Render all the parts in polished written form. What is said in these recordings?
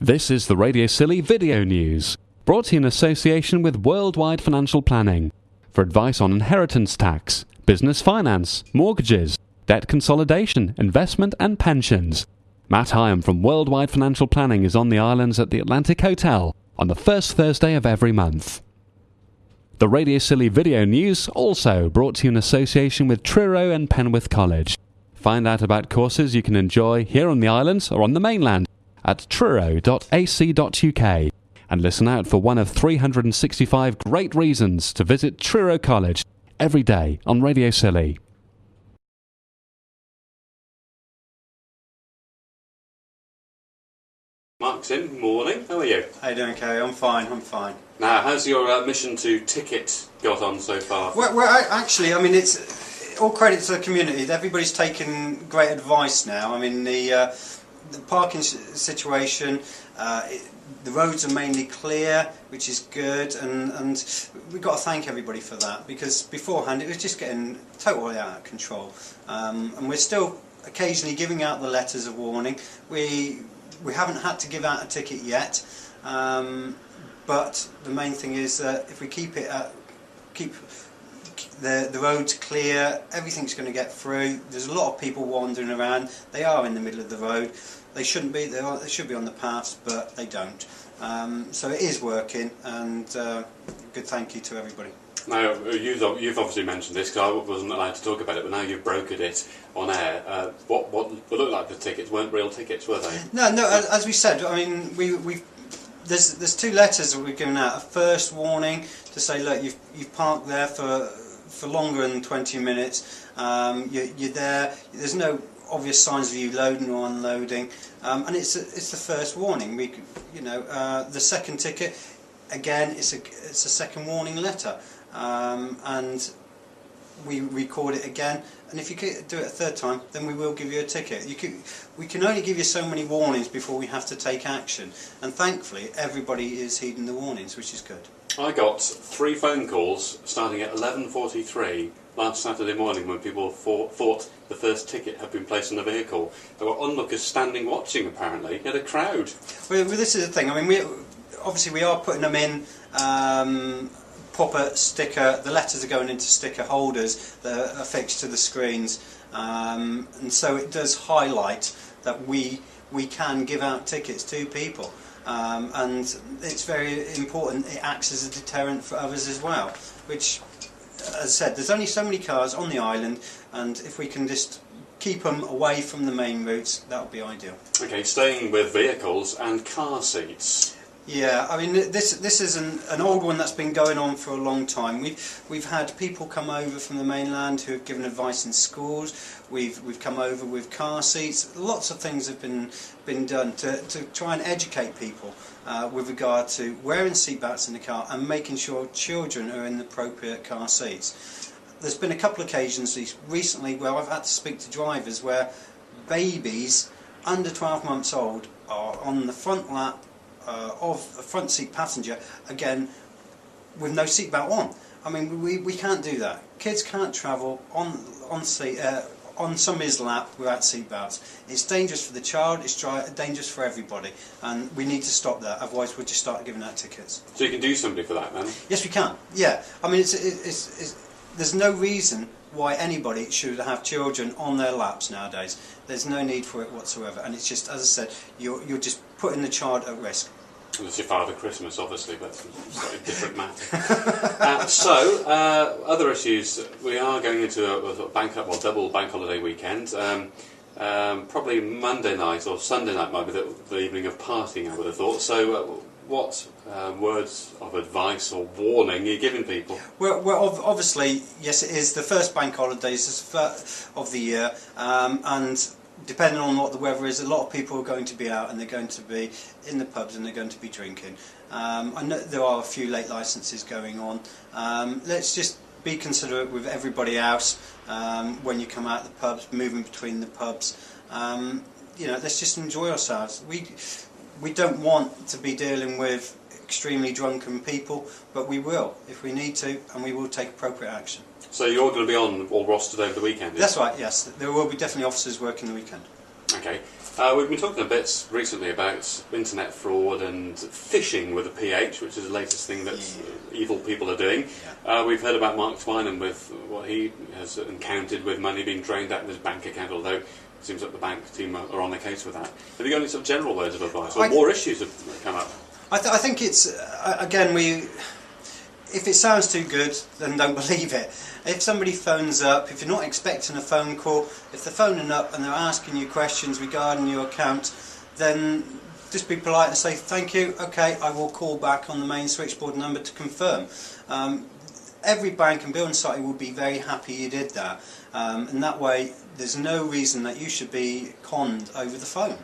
This is the Radio Silly Video News, brought to you in association with Worldwide Financial Planning. For advice on inheritance tax, business finance, mortgages, debt consolidation, investment and pensions, Matt Hyam from Worldwide Financial Planning is on the islands at the Atlantic Hotel on the first Thursday of every month. The Radio Silly Video News also brought to you in association with Truro and Penwith College. Find out about courses you can enjoy here on the islands or on the mainland at truro.ac.uk and listen out for one of 365 great reasons to visit Truro College every day on Radio Silly. Martin, morning. How are you? How you doing, Kerry? I'm fine. Now, how's your mission to ticket got on so far? Well, actually, I mean, it's all credit to the community. Everybody's taken great advice now. I mean, the parking situation, the roads are mainly clear, which is good, and we've got to thank everybody for that, because beforehand it was just getting totally out of control. And we're still occasionally giving out the letters of warning. We haven't had to give out a ticket yet, but the main thing is that if we keep the roads clear, everything's going to get through. There's a lot of people wandering around. They are in the middle of the road. They shouldn't be. They should be on the paths, but they don't. So it is working, and good thank you to everybody. Now, you've obviously mentioned this, because I wasn't allowed to talk about it, but now you've brokered it on air. What looked like the tickets weren't real tickets, were they? No. As we said, I mean, there's two letters that we've given out. A first warning to say, look, you've parked there for longer than 20 minutes. You're there. There's no obvious signs of you loading or unloading, and it's the first warning. The second ticket, again, it's a second warning letter, and we record it again. And if you do it a third time, then we will give you a ticket. We can only give you so many warnings before we have to take action, and thankfully everybody is heeding the warnings, which is good. I got 3 phone calls starting at 11:43 last Saturday morning when people thought the first ticket had been placed on the vehicle. There were onlookers standing watching, apparently. You had a crowd. Well, this is the thing. I mean, we are putting them in proper sticker. The letters are going into sticker holders that are affixed to the screens, and so it does highlight that we can give out tickets to people. And it's very important. It acts as a deterrent for others as well, which, as I said, there's only so many cars on the island, and if we can just keep them away from the main routes, that would be ideal. Okay, staying with vehicles and car seats. Yeah, I mean, this is an old one that's been going on for a long time. We've had people come over from the mainland who have given advice in schools. We've come over with car seats. Lots of things have been done to try and educate people with regard to wearing seatbelts in the car and making sure children are in the appropriate car seats. There's been a couple of occasions recently where I've had to speak to drivers where babies under 12 months old are on the front lap of a front seat passenger, again, with no seatbelt on. I mean, we can't do that. Kids can't travel on somebody's lap without seatbelts. It's dangerous for the child, it's dangerous for everybody, and we need to stop that, otherwise we'll just start giving out tickets. So you can do something for that then? Yes, we can. Yeah, I mean, there's no reason why anybody should have children on their laps nowadays. There's no need for it whatsoever, and it's just, as I said, you're just putting the child at risk. Unless you're Father Christmas, obviously, but it's a slightly different matter. Other issues. We are going into a double bank holiday weekend. Probably Monday night or Sunday night might be the evening of partying, I would have thought. So, what words of advice or warning are you giving people? Well, obviously, yes, it is the first bank holidays of the year, and depending on what the weather is, a lot of people are going to be out and they're going to be in the pubs and they're going to be drinking. I know there are a few late licenses going on. Let's just be considerate with everybody else when you come out the pubs, moving between the pubs. Let's just enjoy ourselves. We don't want to be dealing with extremely drunken people, but we will if we need to, and we will take appropriate action. So you're going to be on all rostered over the weekend? That's right, yes. There will be definitely officers working the weekend. Okay. We've been talking a bit recently about internet fraud and phishing with a PH, which is the latest thing that evil people are doing. We've heard about Mark Twyman with what he has encountered with money being drained out of his bank account, although it seems that the bank team are on the case with that. Have you got any sort of general words of advice, or more issues have come up? I think it's, again, if it sounds too good, then don't believe it. If somebody phones up, if you're not expecting a phone call, if they're phoning up and they're asking you questions regarding your account, then just be polite and say, thank you, okay, I will call back on the main switchboard number to confirm. Every bank and building society will be very happy you did that. And that way, there's no reason that you should be conned over the phone.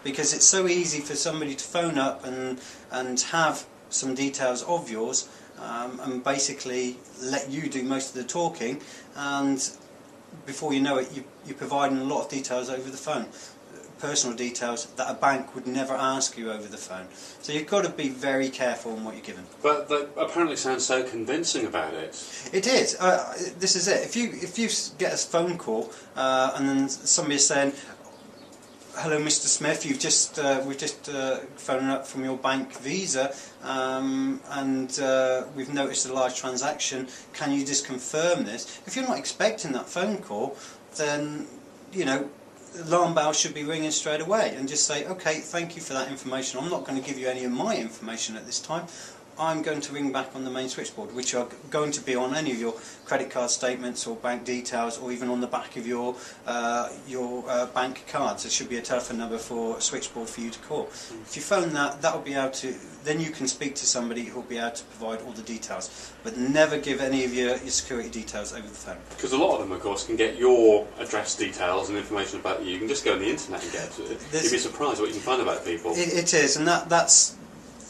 Because it's so easy for somebody to phone up and have some details of yours, and basically let you do most of the talking, and before you know it, you're providing a lot of details over the phone, personal details that a bank would never ask you over the phone. So you've got to be very careful in what you're given. But that apparently sounds so convincing about it. It is. This is it. If you get a phone call and then somebody's saying, hello, Mr. Smith. We've just phoned up from your bank Visa, and we've noticed a large transaction. Can you just confirm this? If you're not expecting that phone call, then alarm bells should be ringing straight away, and just say, okay, thank you for that information. I'm not going to give you any of my information at this time. I'm going to ring back on the main switchboard, which are going to be on any of your credit card statements or bank details, or even on the back of your bank cards. There should be a telephone number for a switchboard for you to call. If you phone that will be able to, then you can speak to somebody who will be able to provide all the details. But never give any of your security details over the phone. Because a lot of them, of course, can get your address details and information about you. You can just go on the internet and get it. You'd be surprised what you can find about people. It is, and that's.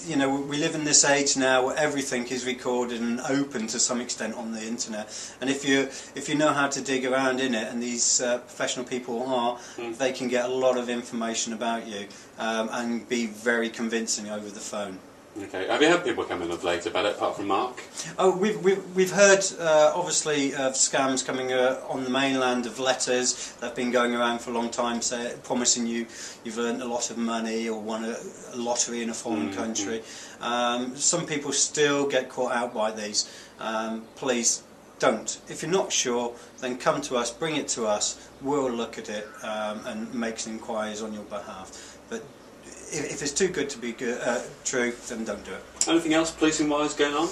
We live in this age now where everything is recorded and open to some extent on the internet. And if you know how to dig around in it, and these professional people are, they can get a lot of information about you and be very convincing over the phone. Okay. Have you had people come in of late about it, apart from Mark? Oh, we've heard obviously of scams coming on the mainland, of letters that have been going around for a long time, promising you've earned a lot of money or won a lottery in a foreign country. Some people still get caught out by these. Please don't. If you're not sure, then come to us, bring it to us. We'll look at it and make some inquiries on your behalf. But if it's too good to be true, then don't do it. Anything else policing-wise going on?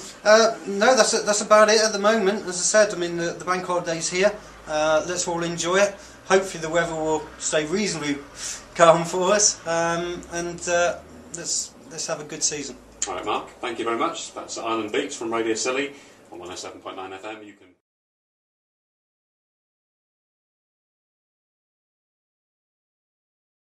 No, that's about it at the moment. As I said, I mean the bank holiday's here. Let's all enjoy it. Hopefully the weather will stay reasonably calm for us, and let's have a good season. All right, Mark. Thank you very much. That's Island Beats from Radio Scilly on 107.9 FM. You can